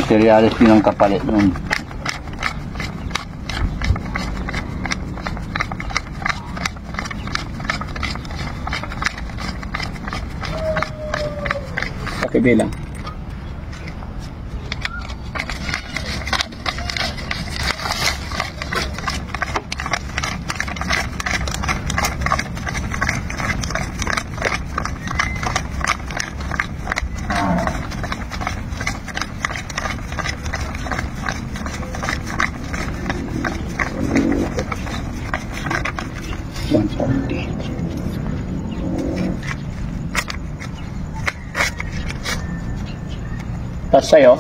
Materialis din ang kapalit nun. Pakibilang. Tapos sa'yo?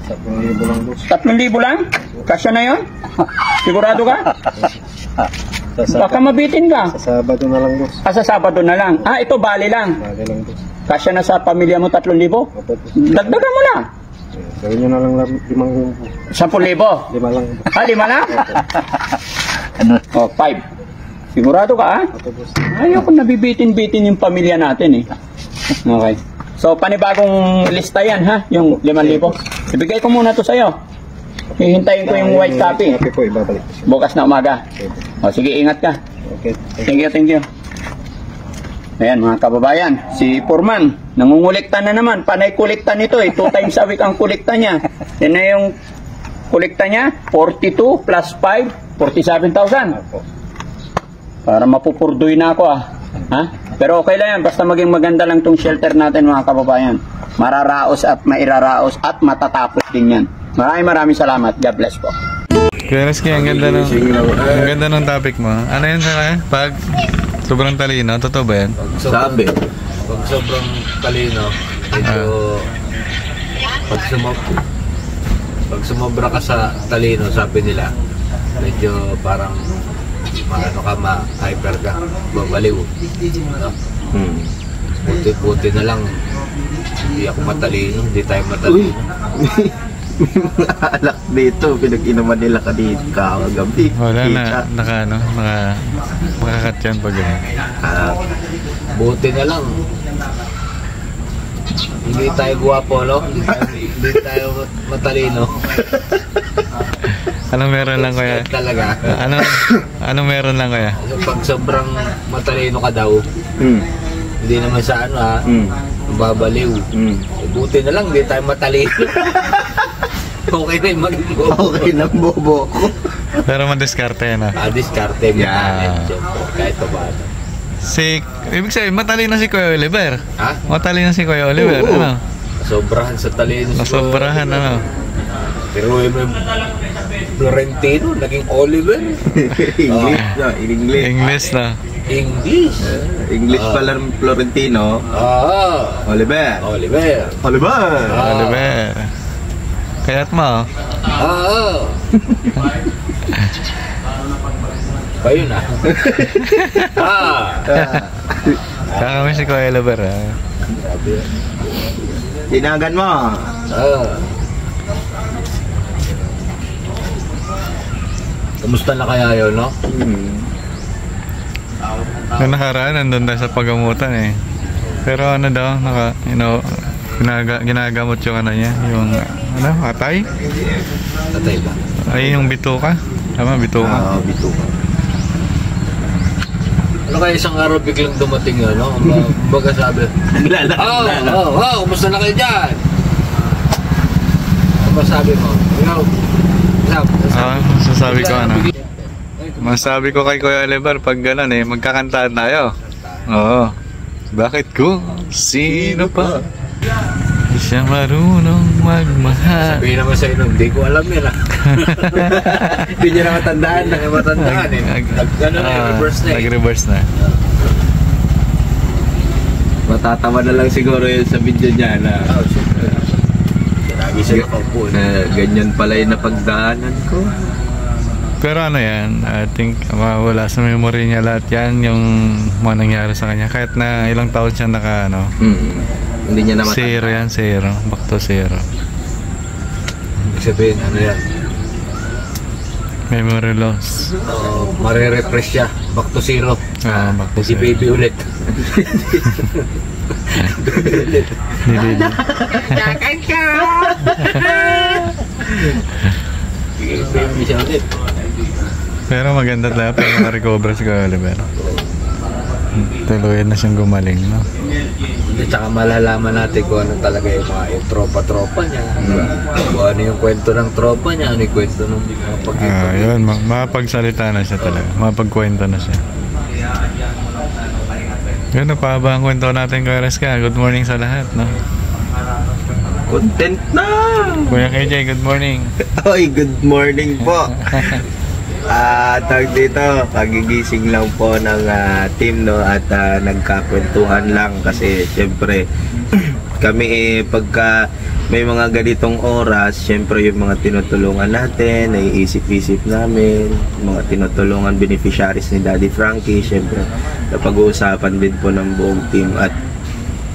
3,000 lang boss. 3,000 lang? Kasya na yun? Sigurado ka? Baka mabitin ka. Sa Sabado na lang boss. Sa Sabado na lang. Ito bali lang. Bagay lang boss. Kasya na sa pamilya mo 3,000? Opo boss. Dagdagan mo na. Gawin nyo na lang 5,000. 10,000? 5 lang. 5 lang? Ano? 5. Sigurado ka Opo boss. Ayaw ko nabibitin-bitin yung pamilya natin eh. Okay. So, panibagong lista yan, ha? Yung 5,000. Ibigay ko muna to sa'yo. Hihintayin ko yung white copy. Okay po, ibabalik. Bukas na umaga. Sige, ingat ka. Okay. Thank you. Ayan, mga kababayan. Si Purman, nangungulikta na naman. Panay kulikta nito eh. 2 times a week ang kulikta niya. Yan na yung kulikta niya. 42 plus 5, 47,000. Opo. Para mapupurdoy na ako ha? Pero okay lang yan, basta maging maganda lang tong shelter natin mga kababayan. Mararaos at mairaraos at matatapos din yan. Maraming salamat. God bless po. Kuya Rizky, ang ganda ng topic mo. Ano yun sa pag sobrang talino? Totoo ba yan? Sabi, pag sobrang talino, medyo pag sumobra ka sa talino, sabi nila, medyo parang maano ka, ma-hyper ka, babaliw. No? Buti-buti na lang, hindi ako matalino, hindi tayo matalino. Alak dito, pinag-inuman nila kanina kagabi. Wala na, makakat yan pag gano'n. Buti na lang, hindi tayo guwapo, no? Hindi tayo matalino. Anong meron lang kaya? Talaga. Anong meron lang kaya? Pag sobrang matalino ka daw, hindi naman sa babaliw. Buti na lang, hindi tayo matalino. Okay na yung maging bobo. Okay lang bobo ko. Pero madiskarte yan diskarte mo Yeah. kahit pa ba. Ibig sabihin, matalino si Kuya Oliver. Ha? Matalino si Kuya Oliver, Oo. ano? Sobrahan sa talino. Nasobrahan, ano? Pero yung Florentino, naging Oliver. English na, English. English na. English. English pala ng Florentino. Oliver. Oliver. Oliver. Oliver. Kaya't mo. Kayo na. Kakami si Kuya Oliver, ha? Tinagan mo. Kamusta na kaya yun, no? Noong nakaraan, nandun tayo sa pagamutan eh. Pero ano daw, ginagamot yung ano niya, yung atay? Atay ba? Ay, yung bituka. Tama, bituka. Bituka. Ano kaya isang araw biglang dumating yun, no? Baga sabi, kumusta na kayo dyan? Ano ba sabi mo? Sasabi ko ano. Masabi ko kay Kuya Oliver, pag gano'n eh, magkakantaan tayo. Oo. Bakit ko? Sino pa? Di siya marunong magmahal. Sabihin naman sa inyo, hindi ko alam yan. Hindi niya na matandaan, nakamatandaan eh. Nag-reverse na eh. Nag-reverse na. Matatawa na lang siguro yun sa video niya na Lagi siya nakaupo. ganyan pala yung napagdaanan ko. Pero ano yan, I think wala sa memory niya lahat yan, yung mga nangyari sa kanya. Kahit na ilang taon siya naka ano. Hindi niya naman. Zero yan, zero. Back to zero. Ibig sabihin, ano yan? Memory loss. Mare-refresh siya. Back to zero. Back to Si zero. baby ulit. Baby siya ulit. Pero maganda talaga pag nakarecover si Kuya Oliver. Tuluyan na siyang gumaling, no? At saka malalaman natin kung ano talaga yung tropa-tropa niya. Kung ano yung kwento ng tropa niya, ano yung kwento ng mga pagkita. Yun, mapagsalita na siya talaga. Mapagkwento na siya. Yun, napahaba ang kwento natin, Kuya Reska. Good morning sa lahat, no? Content na! Kuya KJ, good morning. Oy, good morning po. Tawag dito, pagigising lang po ng team, no, at nagkakwentuhan lang kasi syempre kami pagka may mga ganitong oras, syempre yung mga tinutulungan natin, naiisip-isip namin, mga tinutulungan beneficiaries ni Daddy Frankie, syempre napag-uusapan din po ng buong team at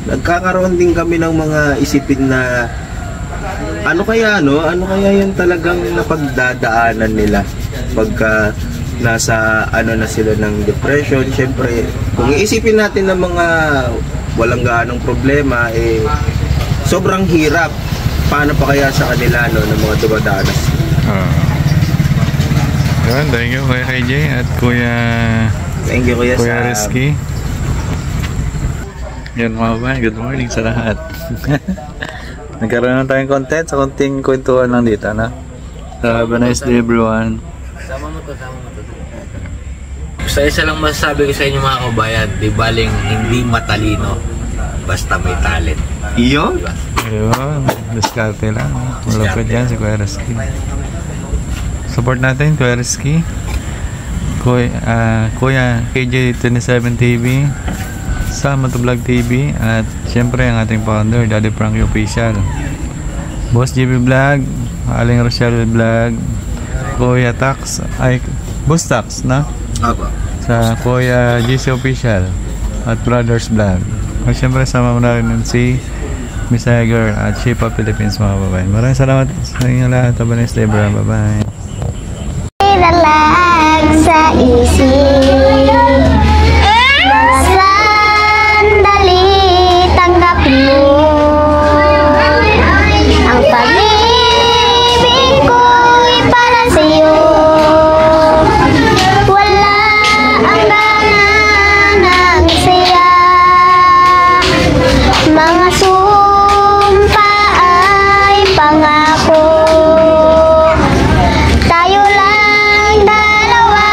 nagkakaroon din kami ng mga isipin na ano kaya yung talagang napagdadaanan nila pagka nasa na sila ng depression. Syempre kung iisipin natin ng mga walang gaanong problema, sobrang hirap. Paano pa kaya sa kanila, no, ng mga dumadanas? Yun, thank you Kuya KJ at Thank you Kuya Kuya Sam. Rizky. Yan mga babae, good morning sa lahat. Nagkaroon na tayong content sa konting kwentuhan lang dito, no? Have a nice day everyone. Sama mo to. Sa isa lang masasabi ko sa inyo mga kabayan, di baling hindi matalino, basta may talent. Iyo? Diba? Ayun, diskarte lang. Malapit yan si Kuya Rizky. Support natin Kuya Rizky. Kuya KJ27 TV, Sama to Vlog TV, at syempre ang ating founder, Daddy Frankie Official, Boss GB Vlog, Aling Rochelle Vlog, Kuya Tax, Boss Tax, na? Apa. Sa Kuya GC Official at Brothers Vlog. At syempre sama mo na rin si Miss Tiger at Shipa Philippines, mga babae. Maraming salamat sa inyo lahat. Have a nice day, bro. Bye-bye. Ilalag sa isip mga sandali, tanggap mo ang pag-ibig ko'y para sa'yo. Wala ang gana ng saya, mga sumpa ay pangako. Tayo lang dalawa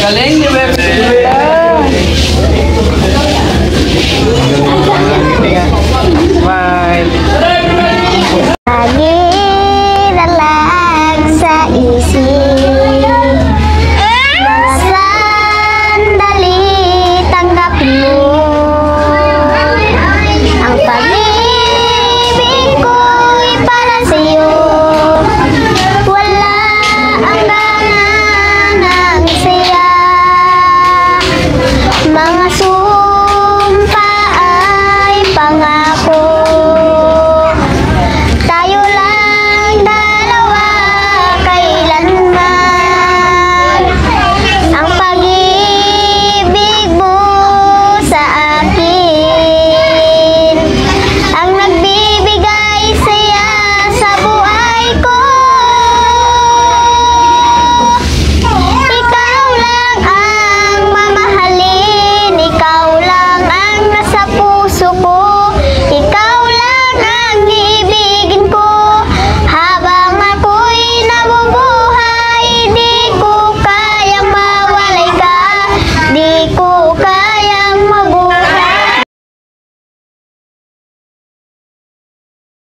Galing ni Bebe.